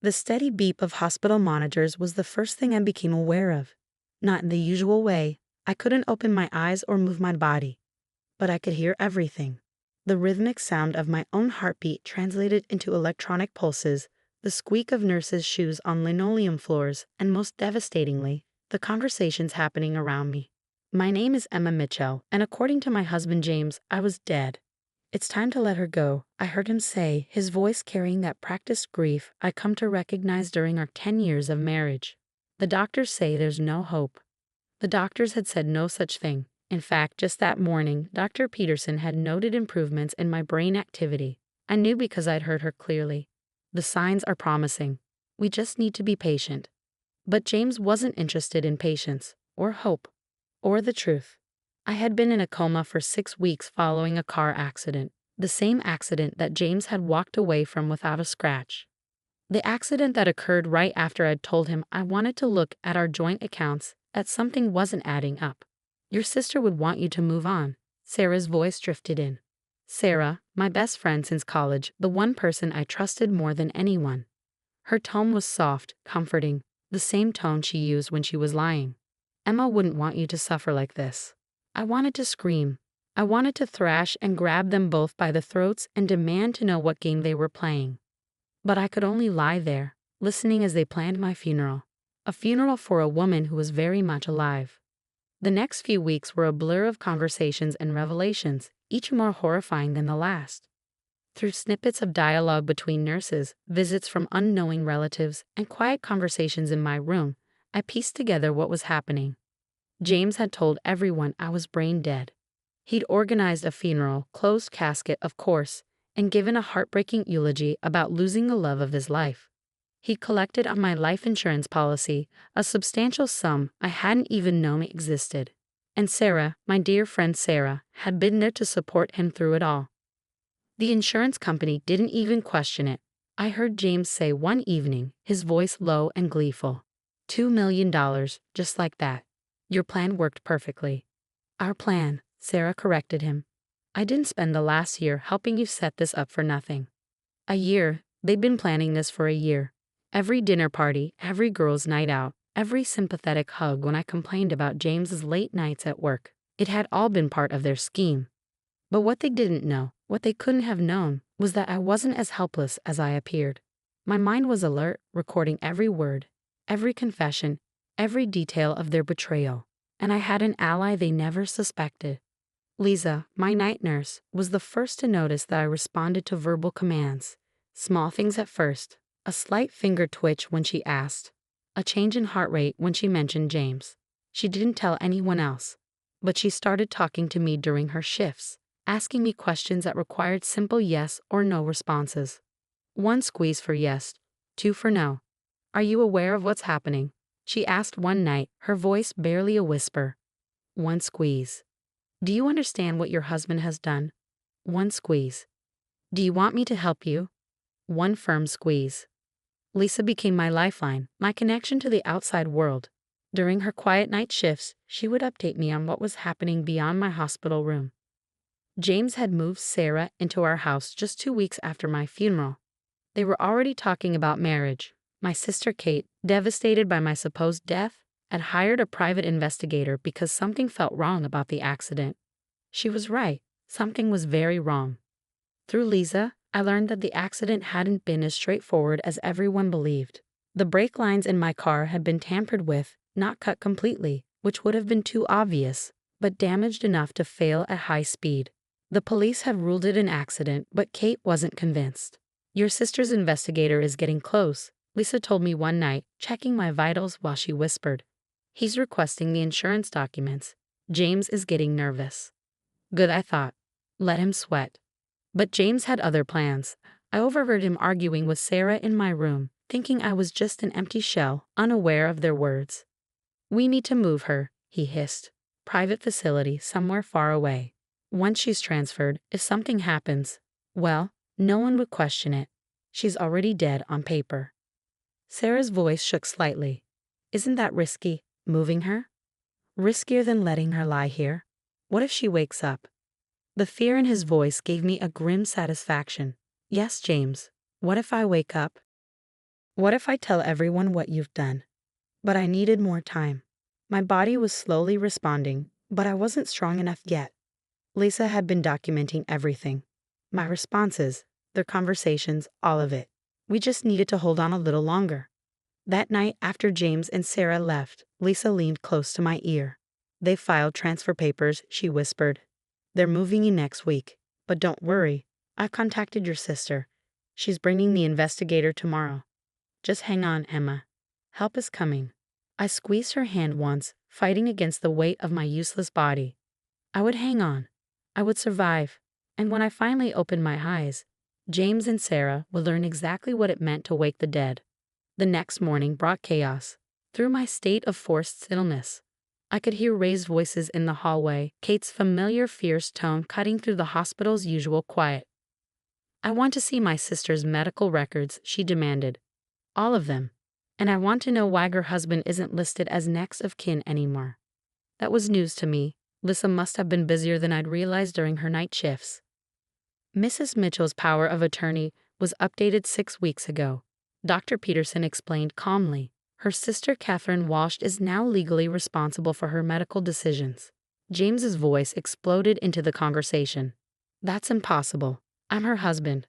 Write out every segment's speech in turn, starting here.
The steady beep of hospital monitors was the first thing I became aware of. Not in the usual way. I couldn't open my eyes or move my body, but I could hear everything. The rhythmic sound of my own heartbeat translated into electronic pulses, the squeak of nurses' shoes on linoleum floors, and most devastatingly, the conversations happening around me. My name is Emma Mitchell, and according to my husband James, I was dead. It's time to let her go, I heard him say, his voice carrying that practiced grief I come to recognize during our 10 years of marriage. The doctors say there's no hope. The doctors had said no such thing. In fact, just that morning, Dr. Peterson had noted improvements in my brain activity. I knew because I'd heard her clearly. The signs are promising. We just need to be patient. But James wasn't interested in patience, or hope, or the truth. I had been in a coma for 6 weeks following a car accident, the same accident that James had walked away from without a scratch. The accident that occurred right after I'd told him I wanted to look at our joint accounts, that something wasn't adding up. Your sister would want you to move on. Sarah's voice drifted in. Sarah, my best friend since college, the one person I trusted more than anyone. Her tone was soft, comforting, the same tone she used when she was lying. Emma wouldn't want you to suffer like this. I wanted to scream. I wanted to thrash and grab them both by the throats and demand to know what game they were playing. But I could only lie there, listening as they planned my funeral. A funeral for a woman who was very much alive. The next few weeks were a blur of conversations and revelations, each more horrifying than the last. Through snippets of dialogue between nurses, visits from unknowing relatives, and quiet conversations in my room, I pieced together what was happening. James had told everyone I was brain dead. He'd organized a funeral, closed casket of course, and given a heartbreaking eulogy about losing the love of his life. He'd collected on my life insurance policy a substantial sum I hadn't even known existed. And Sarah, my dear friend Sarah, had been there to support him through it all. The insurance company didn't even question it. I heard James say one evening, his voice low and gleeful, $2 million, just like that. Your plan worked perfectly. Our plan, Sarah corrected him. I didn't spend the last year helping you set this up for nothing. A year, they'd been planning this for a year. Every dinner party, every girls' night out, every sympathetic hug when I complained about James's late nights at work. It had all been part of their scheme. But what they didn't know, what they couldn't have known, was that I wasn't as helpless as I appeared. My mind was alert, recording every word, every confession, every detail of their betrayal. And I had an ally they never suspected. Lisa, my night nurse, was the first to notice that I responded to verbal commands. Small things at first, a slight finger twitch when she asked, a change in heart rate when she mentioned James. She didn't tell anyone else, but she started talking to me during her shifts, asking me questions that required simple yes or no responses. 1 squeeze for yes, 2 for no. Are you aware of what's happening? She asked one night, her voice barely a whisper. 1 squeeze. Do you understand what your husband has done? 1 squeeze. Do you want me to help you? 1 firm squeeze. Lisa became my lifeline, my connection to the outside world. During her quiet night shifts, she would update me on what was happening beyond my hospital room. James had moved Sarah into our house just 2 weeks after my funeral. They were already talking about marriage. My sister Kate, devastated by my supposed death, had hired a private investigator because something felt wrong about the accident. She was right. Something was very wrong. Through Lisa, I learned that the accident hadn't been as straightforward as everyone believed. The brake lines in my car had been tampered with, not cut completely, which would have been too obvious, but damaged enough to fail at high speed. The police had ruled it an accident, but Kate wasn't convinced. Your sister's investigator is getting close, Lisa told me one night, checking my vitals while she whispered. He's requesting the insurance documents. James is getting nervous. Good, I thought. Let him sweat. But James had other plans. I overheard him arguing with Sarah in my room, thinking I was just an empty shell, unaware of their words. We need to move her, he hissed. Private facility somewhere far away. Once she's transferred, if something happens, well, no one would question it. She's already dead on paper. Sarah's voice shook slightly. Isn't that risky, moving her? Riskier than letting her lie here? What if she wakes up? The fear in his voice gave me a grim satisfaction. Yes, James. What if I wake up? What if I tell everyone what you've done? But I needed more time. My body was slowly responding, but I wasn't strong enough yet. Lisa had been documenting everything. My responses, their conversations, all of it. We just needed to hold on a little longer. That night, after James and Sarah left, Lisa leaned close to my ear. They filed transfer papers, she whispered. They're moving you next week. But don't worry, I contacted your sister. She's bringing the investigator tomorrow. Just hang on, Emma. Help is coming. I squeezed her hand once, fighting against the weight of my useless body. I would hang on. I would survive. And when I finally opened my eyes, James and Sarah would learn exactly what it meant to wake the dead. The next morning brought chaos. Through my state of forced stillness, I could hear raised voices in the hallway, Kate's familiar fierce tone cutting through the hospital's usual quiet. I want to see my sister's medical records, she demanded. All of them. And I want to know why her husband isn't listed as next of kin anymore. That was news to me. Lisa must have been busier than I'd realized during her night shifts. Mrs. Mitchell's power of attorney was updated 6 weeks ago. Dr. Peterson explained calmly. Her sister Catherine Walsh is now legally responsible for her medical decisions. James's voice exploded into the conversation. That's impossible. I'm her husband.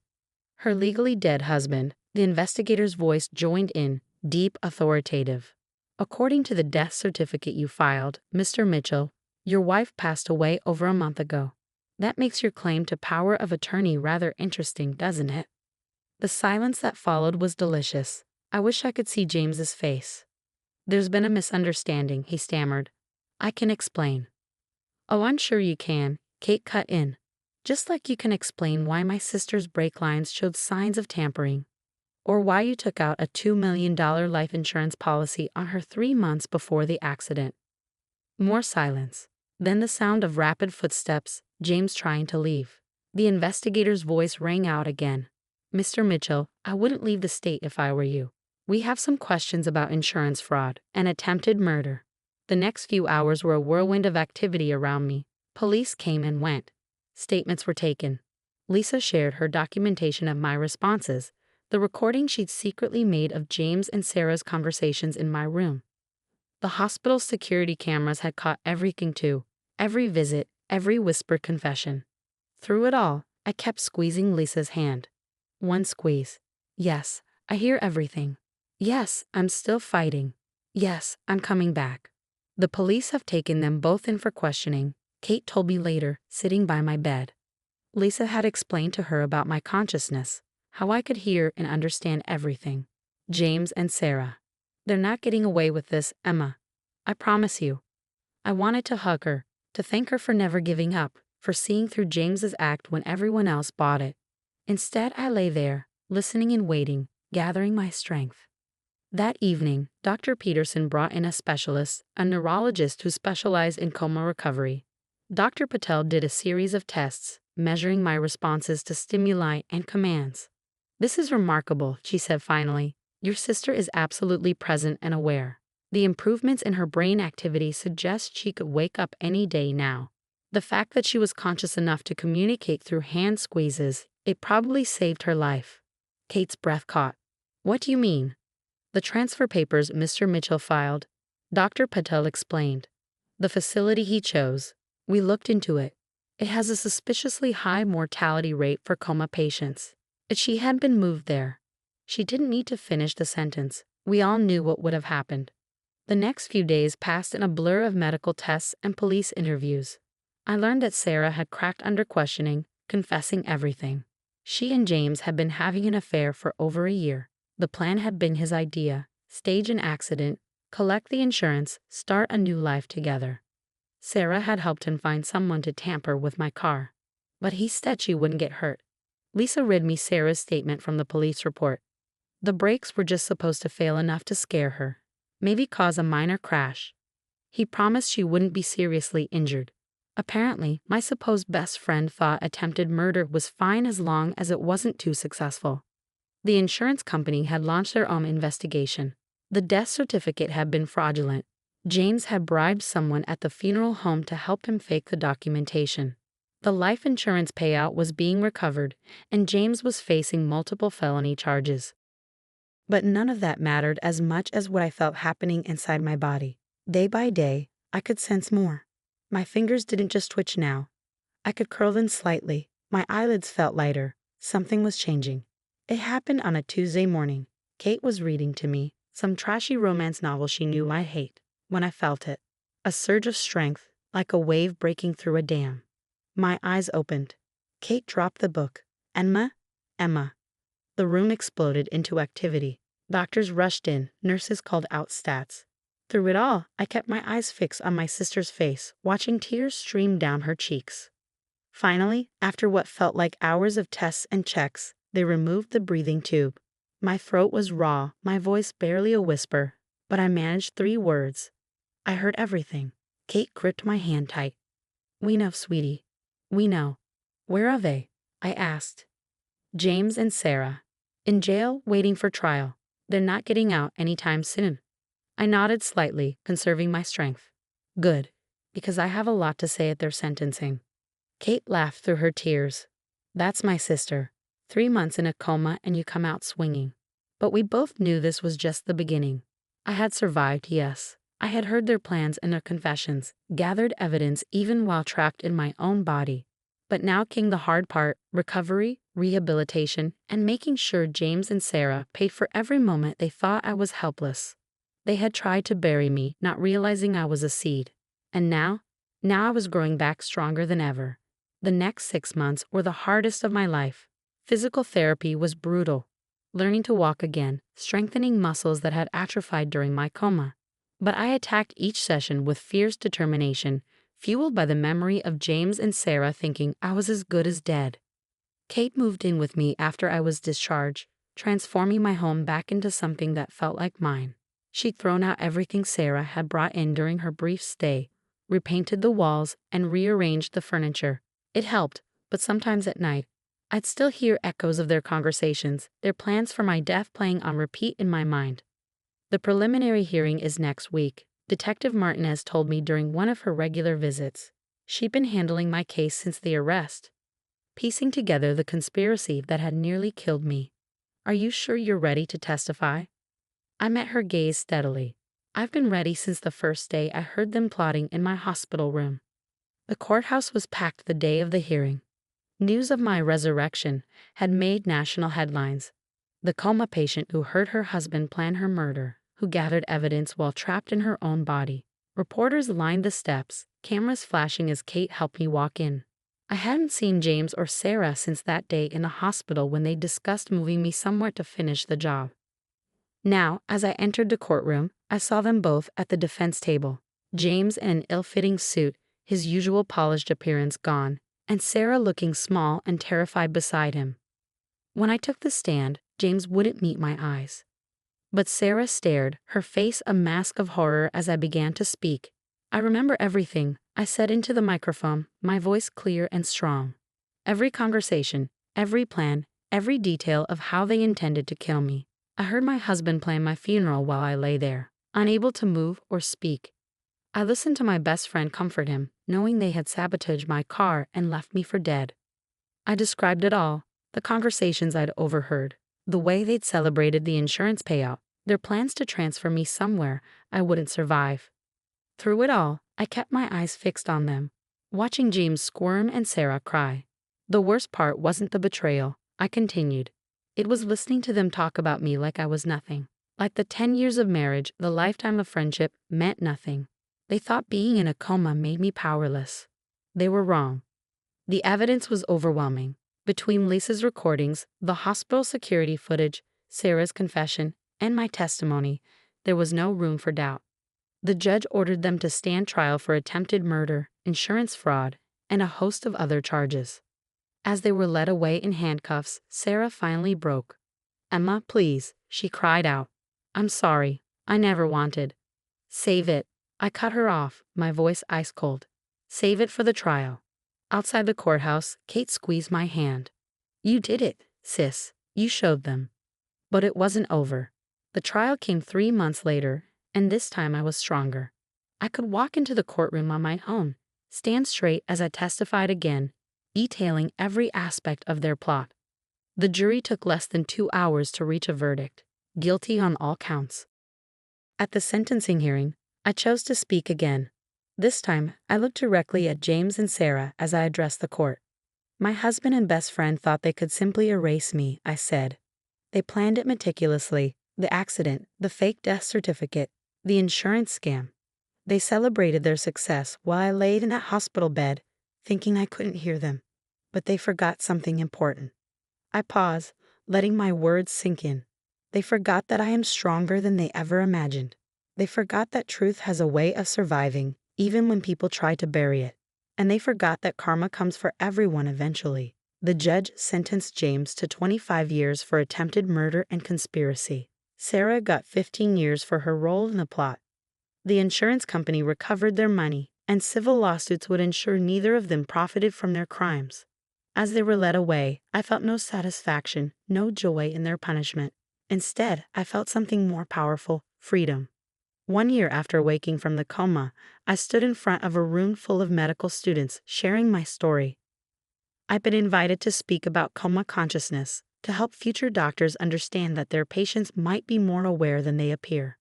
Her legally dead husband. The investigator's voice joined in, deep, authoritative. According to the death certificate you filed, Mr. Mitchell, your wife passed away over a month ago. That makes your claim to power of attorney rather interesting, doesn't it? The silence that followed was delicious. I wish I could see James's face. There's been a misunderstanding, he stammered. I can explain. Oh, I'm sure you can, Kate cut in. Just like you can explain why my sister's brake lines showed signs of tampering. Or why you took out a $2 million life insurance policy on her 3 months before the accident. More silence. Then the sound of rapid footsteps, James trying to leave. The investigator's voice rang out again. Mr. Mitchell, I wouldn't leave the state if I were you. We have some questions about insurance fraud and attempted murder. The next few hours were a whirlwind of activity around me. Police came and went. Statements were taken. Lisa shared her documentation of my responses, the recording she'd secretly made of James and Sarah's conversations in my room. The hospital's security cameras had caught everything too, every visit, every whispered confession. Through it all, I kept squeezing Lisa's hand. One squeeze. Yes, I hear everything. Yes, I'm still fighting. Yes, I'm coming back. The police have taken them both in for questioning, Kate told me later, sitting by my bed. Lisa had explained to her about my consciousness, how I could hear and understand everything. James and Sarah. They're not getting away with this, Emma. I promise you. I wanted to hug her, to thank her for never giving up, for seeing through James's act when everyone else bought it. Instead, I lay there, listening and waiting, gathering my strength. That evening, Dr. Peterson brought in a specialist, a neurologist who specialized in coma recovery. Dr. Patel did a series of tests, measuring my responses to stimuli and commands. This is remarkable, she said finally. Your sister is absolutely present and aware. The improvements in her brain activity suggest she could wake up any day now. The fact that she was conscious enough to communicate through hand squeezes, it probably saved her life. Kate's breath caught. What do you mean? The transfer papers Mr. Mitchell filed, Dr. Patel explained. The facility he chose. We looked into it. It has a suspiciously high mortality rate for coma patients. If she had been moved there, she didn't need to finish the sentence. We all knew what would have happened. The next few days passed in a blur of medical tests and police interviews. I learned that Sarah had cracked under questioning, confessing everything. She and James had been having an affair for over a year. The plan had been his idea: stage an accident, collect the insurance, start a new life together. Sarah had helped him find someone to tamper with my car. But he said she wouldn't get hurt. Lisa read me Sarah's statement from the police report. The brakes were just supposed to fail enough to scare her, maybe cause a minor crash. He promised she wouldn't be seriously injured. Apparently, my supposed best friend thought attempted murder was fine as long as it wasn't too successful. The insurance company had launched their own investigation. The death certificate had been fraudulent. James had bribed someone at the funeral home to help him fake the documentation. The life insurance payout was being recovered, and James was facing multiple felony charges. But none of that mattered as much as what I felt happening inside my body. Day by day, I could sense more. My fingers didn't just twitch now. I could curl them slightly. My eyelids felt lighter. Something was changing. It happened on a Tuesday morning. Kate was reading to me some trashy romance novel she knew I'd hate. When I felt it, a surge of strength, like a wave breaking through a dam. My eyes opened. Kate dropped the book. Emma. The room exploded into activity. Doctors rushed in, nurses called out stats. Through it all, I kept my eyes fixed on my sister's face, watching tears stream down her cheeks. Finally, after what felt like hours of tests and checks, they removed the breathing tube. My throat was raw, my voice barely a whisper, but I managed 3 words. I heard everything. Kate gripped my hand tight. "We know, sweetie. We know." "Where are they?" I asked. "James and Sarah. In jail, waiting for trial. They're not getting out anytime soon." I nodded slightly, conserving my strength. "Good, because I have a lot to say at their sentencing." Kate laughed through her tears. "That's my sister. 3 months in a coma and you come out swinging." But we both knew this was just the beginning. I had survived, yes. I had heard their plans and their confessions, gathered evidence even while trapped in my own body. But now came the hard part: recovery, rehabilitation, and making sure James and Sarah paid for every moment they thought I was helpless. They had tried to bury me, not realizing I was a seed. And now I was growing back stronger than ever. The next 6 months were the hardest of my life. Physical therapy was brutal. Learning to walk again, strengthening muscles that had atrophied during my coma. But I attacked each session with fierce determination, fueled by the memory of James and Sarah thinking I was as good as dead. Kate moved in with me after I was discharged, transforming my home back into something that felt like mine. She'd thrown out everything Sarah had brought in during her brief stay, repainted the walls, and rearranged the furniture. It helped, but sometimes at night, I'd still hear echoes of their conversations, their plans for my death playing on repeat in my mind. The preliminary hearing is next week, Detective Martinez told me during one of her regular visits. She'd been handling my case since the arrest, piecing together the conspiracy that had nearly killed me. "Are you sure you're ready to testify?" I met her gaze steadily. "I've been ready since the first day I heard them plotting in my hospital room." The courthouse was packed the day of the hearing. News of my resurrection had made national headlines. The coma patient who heard her husband plan her murder, who gathered evidence while trapped in her own body. Reporters lined the steps, cameras flashing as Kate helped me walk in. I hadn't seen James or Sarah since that day in the hospital when they discussed moving me somewhere to finish the job. Now, as I entered the courtroom, I saw them both at the defense table. James in an ill-fitting suit, his usual polished appearance gone, and Sarah looking small and terrified beside him. When I took the stand, James wouldn't meet my eyes. But Sarah stared, her face a mask of horror as I began to speak. "I remember everything," I said into the microphone, my voice clear and strong. "Every conversation, every plan, every detail of how they intended to kill me. I heard my husband plan my funeral while I lay there, unable to move or speak. I listened to my best friend comfort him, knowing they had sabotaged my car and left me for dead. I described it all, the conversations I'd overheard, the way they'd celebrated the insurance payout, their plans to transfer me somewhere I wouldn't survive. Through it all, I kept my eyes fixed on them, watching James squirm and Sarah cry. The worst part wasn't the betrayal, I continued. It was listening to them talk about me like I was nothing. Like the 10 years of marriage, the lifetime of friendship meant nothing. They thought being in a coma made me powerless. They were wrong. The evidence was overwhelming. Between Lisa's recordings, the hospital security footage, Sarah's confession, and my testimony, there was no room for doubt. The judge ordered them to stand trial for attempted murder, insurance fraud, and a host of other charges. As they were led away in handcuffs, Sarah finally broke. "Emma, please," she cried out. "I'm sorry. I never wanted." "Save it." I cut her off, my voice ice cold. "Save it for the trial." Outside the courthouse, Kate squeezed my hand. "You did it, sis. You showed them." But it wasn't over. The trial came 3 months later, and this time I was stronger. I could walk into the courtroom on my own, stand straight as I testified again, detailing every aspect of their plot. The jury took less than 2 hours to reach a verdict. guilty on all counts. At the sentencing hearing, I chose to speak again. This time, I looked directly at James and Sarah as I addressed the court. My husband and best friend thought they could simply erase me, I said. They planned it meticulously: the accident, the fake death certificate, the insurance scam. They celebrated their success while I laid in that hospital bed, thinking I couldn't hear them. But they forgot something important. I paused, letting my words sink in. They forgot that I am stronger than they ever imagined. They forgot that truth has a way of surviving, even when people try to bury it. And they forgot that karma comes for everyone eventually. The judge sentenced James to 25 years for attempted murder and conspiracy. Sarah got 15 years for her role in the plot. The insurance company recovered their money, and civil lawsuits would ensure neither of them profited from their crimes. As they were led away, I felt no satisfaction, no joy in their punishment. Instead, I felt something more powerful: freedom. 1 year after waking from the coma, I stood in front of a room full of medical students sharing my story. I've been invited to speak about coma consciousness, to help future doctors understand that their patients might be more aware than they appear.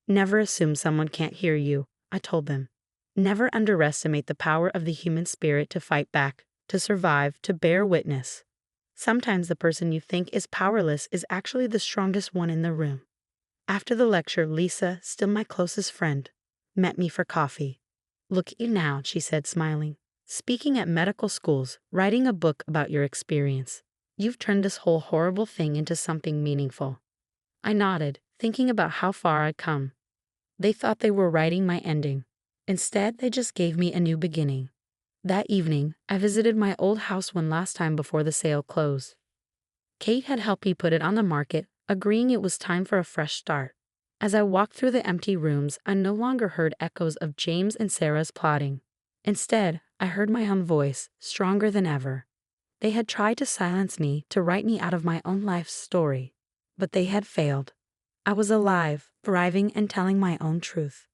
Never assume someone can't hear you, I told them. Never underestimate the power of the human spirit to fight back, to survive, to bear witness. Sometimes the person you think is powerless is actually the strongest one in the room. After the lecture, Lisa, still my closest friend, met me for coffee. "Look at you now," she said, smiling. "Speaking at medical schools, writing a book about your experience. You've turned this whole horrible thing into something meaningful." I nodded, thinking about how far I'd come. They thought they were writing my ending. Instead, they just gave me a new beginning. That evening, I visited my old house one last time before the sale closed. Kate had helped me put it on the market, agreeing it was time for a fresh start. As I walked through the empty rooms, I no longer heard echoes of James and Sarah's plotting. Instead, I heard my own voice, stronger than ever. They had tried to silence me, to write me out of my own life's story. But they had failed. I was alive, thriving, and telling my own truth.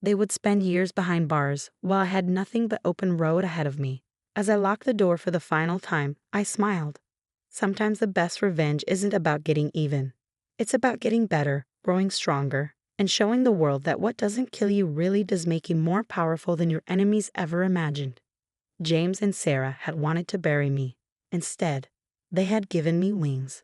They would spend years behind bars, while I had nothing but open road ahead of me. As I locked the door for the final time, I smiled. Sometimes the best revenge isn't about getting even. It's about getting better, growing stronger, and showing the world that what doesn't kill you really does make you more powerful than your enemies ever imagined. James and Sarah had wanted to bury me. Instead, they had given me wings.